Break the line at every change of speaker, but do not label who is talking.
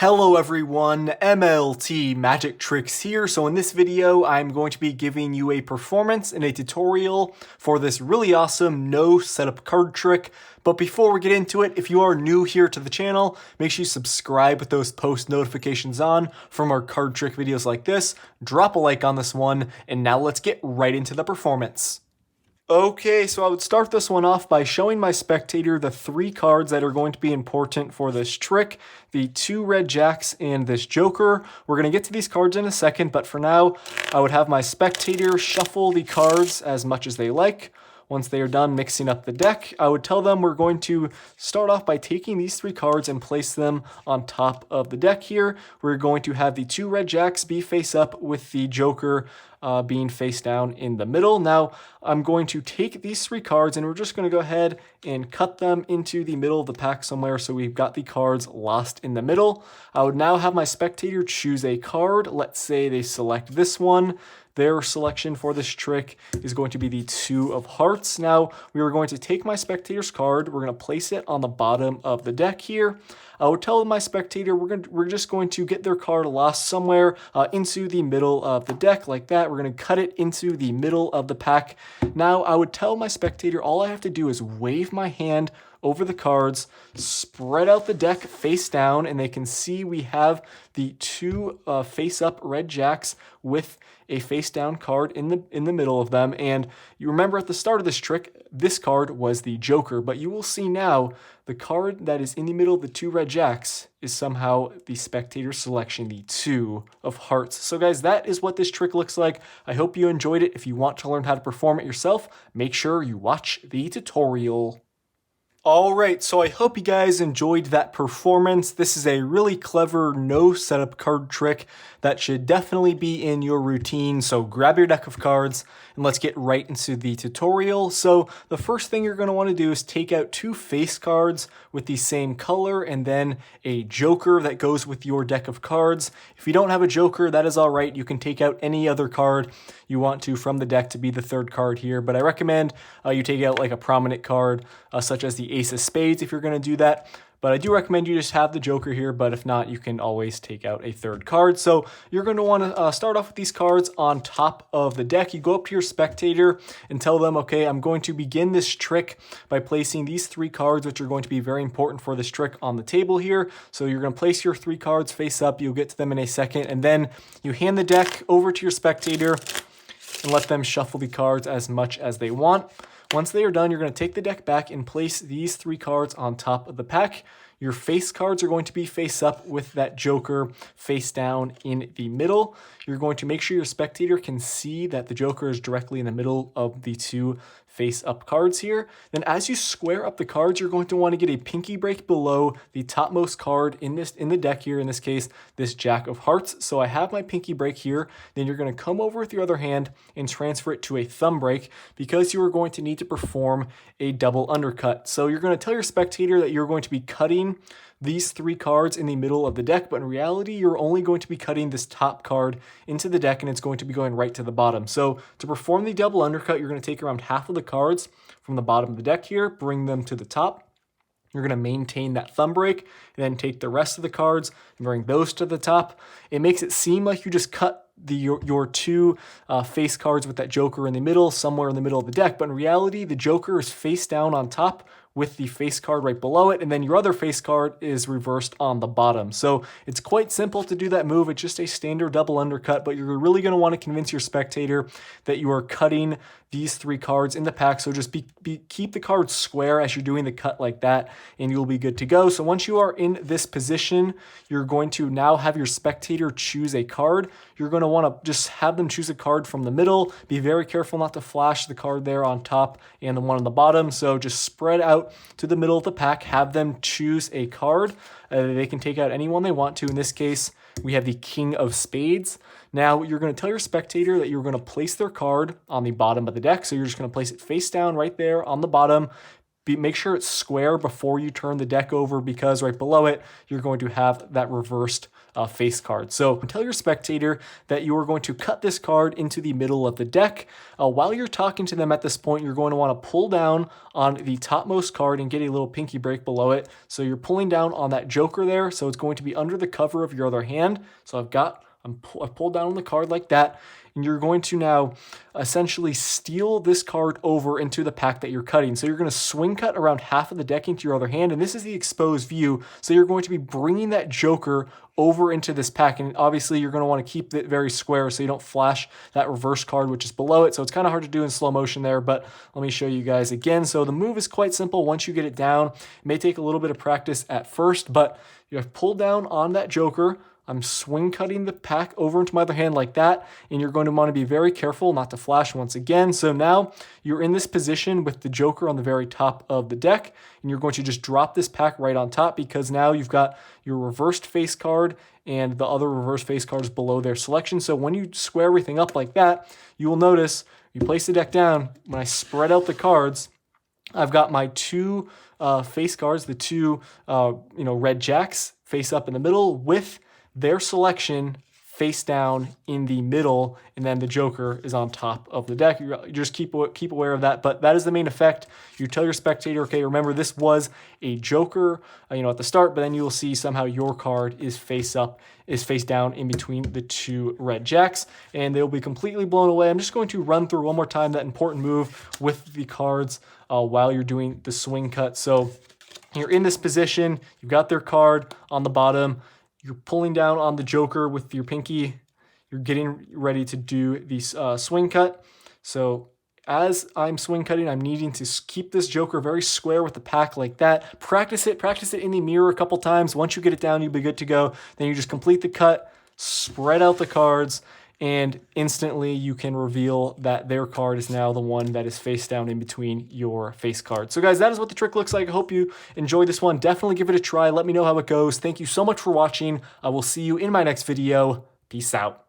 Hello everyone, MLT Magic Tricks here. So in this video, I'm going to be giving you a performance and a tutorial for this really awesome no setup card trick. But before we get into it, if you are new here to the channel, make sure you subscribe with those post notifications on from our card trick videos like this. Drop a like on this one, and now let's get right into the performance. Okay, so I would start this one off by showing my spectator the three cards that are going to be important for this trick. The two red jacks and this joker. We're going to get to these cards in a second, but for now, I would have my spectator shuffle the cards as much as they like. Once they are done mixing up the deck, I would tell them we're going to start off by taking these three cards and place them on top of the deck here. We're going to have the two red jacks be face up with the joker being face down in the middle. Now, I'm going to take these three cards and we're just going to go ahead and cut them into the middle of the pack somewhere so we've got the cards lost in the middle. I would now have my spectator choose a card. Let's say they select this one. Their selection for this trick is going to be the two of hearts. Now, we are going to take my spectator's card. We're going to place it on the bottom of the deck here. I would tell my spectator we're just going to get their card lost somewhere into the middle of the deck like that. We're going to cut it into the middle of the pack. Now, I would tell my spectator all I have to do is wave my hand over the cards, spread out the deck face down, and they can see we have the two face-up red jacks with a face-down card in the middle of them. And you remember at the start of this trick, this card was the joker, but you will see now the card that is in the middle of the two red jacks is somehow the spectator selection, the two of hearts. So guys, that is what this trick looks like. I hope you enjoyed it. If you want to learn how to perform it yourself, make sure you watch the tutorial. Alright, so I hope you guys enjoyed that performance. This is a really clever no setup card trick that should definitely be in your routine. So grab your deck of cards and let's get right into the tutorial. So the first thing you're going to want to do is take out two face cards with the same color and then a joker that goes with your deck of cards. If you don't have a joker, that is alright. You can take out any other card you want to from the deck to be the third card here, but I recommend you take out like a prominent card such as the Ace of Spades if you're going to do that. But I do recommend you just have the joker here, but if not, you can always take out a third card. So you're going to want to start off with these cards on top of the deck. You go up to your spectator and tell them, okay, I'm going to begin this trick by placing these three cards, which are going to be very important for this trick, on the table here. So you're going to place your three cards face up. You'll get to them in a second. And then you hand the deck over to your spectator and let them shuffle the cards as much as they want. Once they are done, you're going to take the deck back and place these three cards on top of the pack. Your face cards are going to be face up with that joker face down in the middle. You're going to make sure your spectator can see that the joker is directly in the middle of the two face up cards here. Then as you square up the cards, you're going to want to get a pinky break below the topmost card in the deck here, in this case, this Jack of Hearts. So I have my pinky break here. Then you're going to come over with your other hand and transfer it to a thumb break because you are going to need to perform a double undercut. So you're going to tell your spectator that you're going to be cutting these three cards in the middle of the deck, but in reality, you're only going to be cutting this top card into the deck and it's going to be going right to the bottom. So to perform the double undercut, you're going to take around half of the cards from the bottom of the deck here, bring them to the top. You're going to maintain that thumb break and then take the rest of the cards and bring those to the top. It makes it seem like you just cut your two face cards with that joker in the middle, somewhere in the middle of the deck, but in reality, the joker is face down on top with the face card right below it, and then your other face card is reversed on the bottom. So it's quite simple to do that move. It's just a standard double undercut, but you're really going to want to convince your spectator that you are cutting these three cards in the pack. So just keep the cards square as you're doing the cut like that, and you'll be good to go. So once you are in this position, you're going to now have your spectator choose a card. You're going to want to just have them choose a card from the middle. Be very careful not to flash the card there on top and the one on the bottom. So just spread out to the middle of the pack, have them choose a card. They can take out any one they want to. In this case, we have the King of Spades. Now, you're going to tell your spectator that you're going to place their card on the bottom of the deck. So you're just going to place it face down right there on the bottom. make sure it's square before you turn the deck over, because right below it, you're going to have that reversed face card. So tell your spectator that you are going to cut this card into the middle of the deck. While you're talking to them at this point, you're going to want to pull down on the topmost card and get a little pinky break below it. So you're pulling down on that joker there. So it's going to be under the cover of your other hand. So I've pulled down on the card like that, and you're going to now essentially steal this card over into the pack that you're cutting. So you're going to swing cut around half of the deck into your other hand, and this is the exposed view. So you're going to be bringing that joker over into this pack, and obviously you're going to want to keep it very square so you don't flash that reverse card which is below it. So it's kind of hard to do in slow motion there, but let me show you guys again. So the move is quite simple once you get it down. It may take a little bit of practice at first, but you have pulled down on that joker. I'm swing cutting the pack over into my other hand like that, and you're going to want to be very careful not to flash once again. So now you're in this position with the joker on the very top of the deck, and you're going to just drop this pack right on top, because now you've got your reversed face card and the other reverse face cards below their selection. So when you square everything up like that, you will notice you place the deck down. When I spread out the cards, I've got my two face cards, the two red jacks face up in the middle with their selection face down in the middle, and then the joker is on top of the deck. You just keep aware of that, but that is the main effect. You tell your spectator, okay, remember this was a joker, at the start, but then you will see somehow your card is face down in between the two red jacks, and they'll be completely blown away. I'm just going to run through one more time that important move with the cards while you're doing the swing cut. So you're in this position, you've got their card on the bottom. You're pulling down on the joker with your pinky. You're getting ready to do the swing cut. So as I'm swing cutting, I'm needing to keep this joker very square with the pack like that. Practice it in the mirror a couple times. Once you get it down, you'll be good to go. Then you just complete the cut, spread out the cards, and instantly you can reveal that their card is now the one that is face down in between your face card. So guys, that is what the trick looks like. I hope you enjoyed this one. Definitely give it a try. Let me know how it goes. Thank you so much for watching. I will see you in my next video. Peace out.